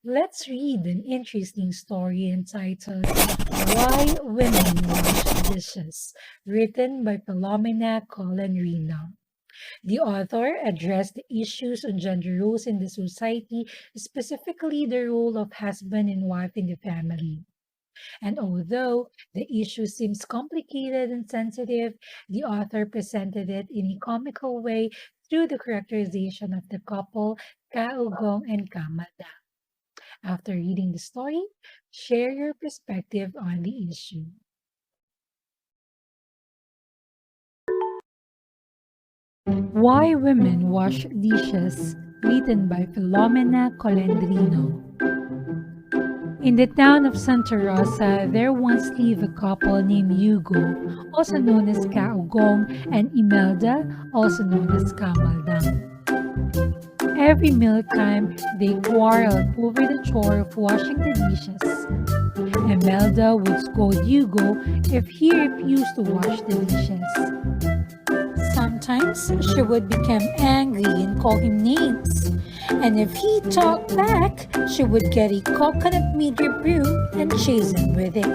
Let's read an interesting story entitled Why Women Wash Dishes, written by Filomena Colendrino. The author addressed the issues on gender roles in the society, specifically the role of husband and wife in the family. And although the issue seems complicated and sensitive, the author presented it in a comical way through the characterization of the couple Ka Ugong and Ka. After reading the story, share your perspective on the issue. Why Women Wash Dishes, written by Filomena Colendrino. In the town of Santa Rosa, there once lived a couple named Hugo, also known as Ka Ugong, and Imelda, also known as Ka. Every mealtime, they quarreled over the chore of washing the dishes. Imelda would scold Hugo if he refused to wash the dishes. Sometimes she would become angry and call him names. And if he talked back, she would get a coconut meter broom and chase him with it.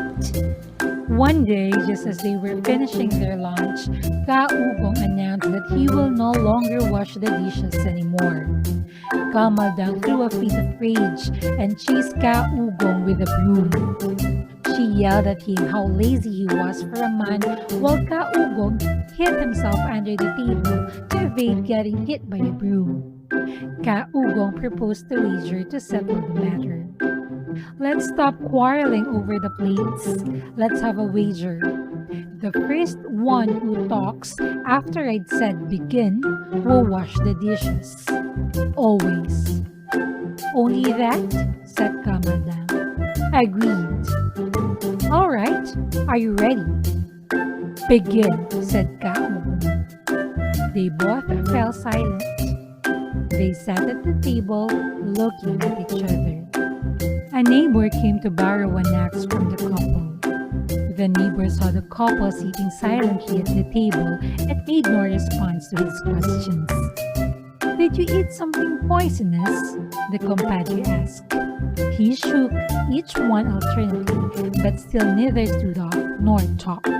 One day, just as they were finishing their lunch, Ka Ugong announced that he will no longer wash the dishes anymore. Kamaldang threw a fit of rage and chased Ka Ugong with a broom. She yelled at him how lazy he was for a man, while Ka Ugong hid himself under the table to evade getting hit by a broom. Ka Ugong proposed a wager to settle the matter. Let's stop quarreling over the plates. Let's have a wager. The first one who talks after I'd said begin will wash the dishes. Always. Only that, said Kamadam. Agreed. All right, are you ready? Begin, said Ka Ugong. They both fell silent. They sat at the table, looking at each other. A neighbor came to borrow an axe from the couple. The neighbor saw the couple sitting silently at the table and made no response to his questions. Did you eat something poisonous? The compadre asked. He shook each one alternately, but still neither stood up nor talked.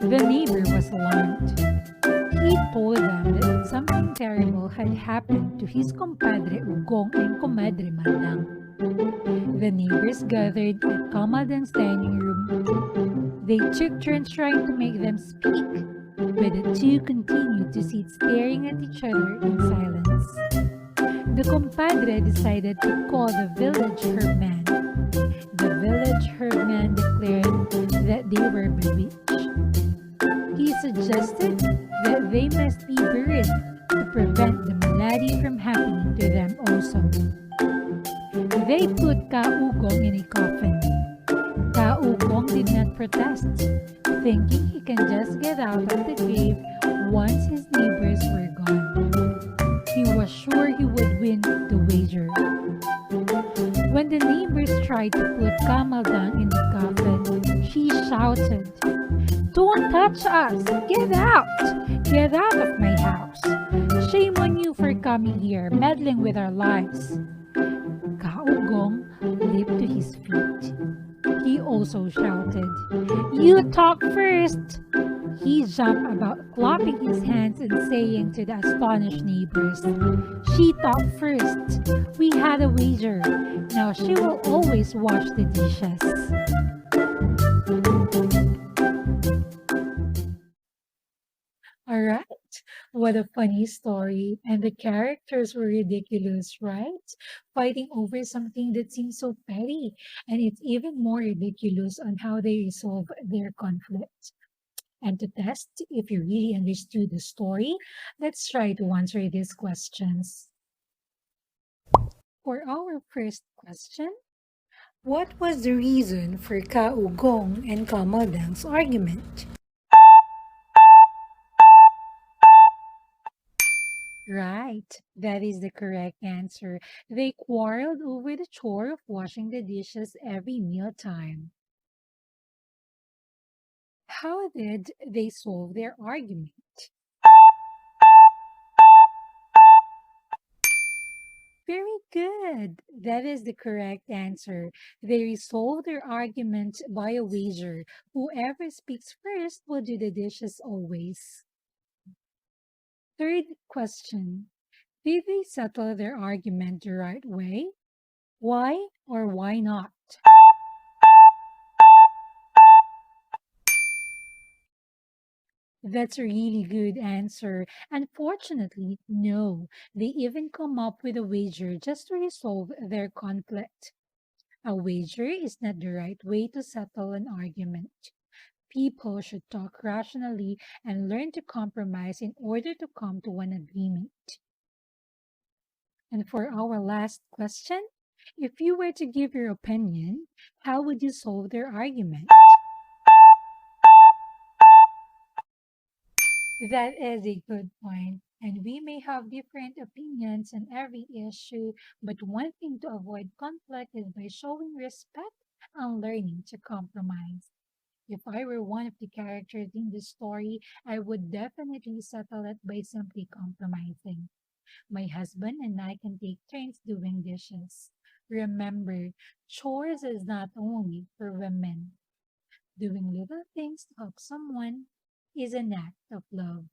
The neighbor was alarmed. He told them that something terrible had happened to his compadre Ugong and comadre Mandang. The neighbors gathered at Kamadang's dining room. They took turns trying to make them speak, but the two continued to sit staring at each other in silence. The compadre decided to call the village herdsman. The village herdsman declared that they were bewitched. He suggested that they must be buried to prevent the malady from happening to them also. They put Ka Ugong in a coffin. Ka Ugong did not protest, thinking he can just get out of the grave once his neighbors were gone. He was sure he would win the wager. When the neighbors tried to put Kamaldang in the coffin, she shouted, "Don't touch us! Get out! Get out of my house! Shame on you for coming here, meddling with our lives!" Ka Ugong leaped to his feet. He also shouted, "You talk first!" He jumped about, clapping his hands and saying to the astonished neighbors, "She talked first. We had a wager. Now she will always wash the dishes." All right. What a funny story. And the characters were ridiculous, right? Fighting over something that seems so petty. And it's even more ridiculous on how they resolve their conflict. And to test if you really understood the story, let's try to answer these questions. For our first question, what was the reason for Ka Ugong and Kamadang's argument? Right, that is the correct answer. They quarreled over the chore of washing the dishes every mealtime. How did they solve their argument? Very Good. That is the correct answer. They resolve their argument by a wager. Whoever speaks first will do the dishes always. Third question. Did they settle their argument the right way? Why or why not? That's a really good answer. Unfortunately, no. They even come up with a wager just to resolve their conflict. A wager is not the right way to settle an argument. People should talk rationally and learn to compromise in order to come to an agreement. And for our last question, if you were to give your opinion, how would you solve their argument? That is a good point. And we may have different opinions on every issue, but one thing to avoid conflict is by showing respect and learning to compromise. If I were one of the characters in the story, I would definitely settle it by simply compromising. My husband and I can take turns doing dishes. Remember, chores is not only for women. Doing little things to help someone is an act of love.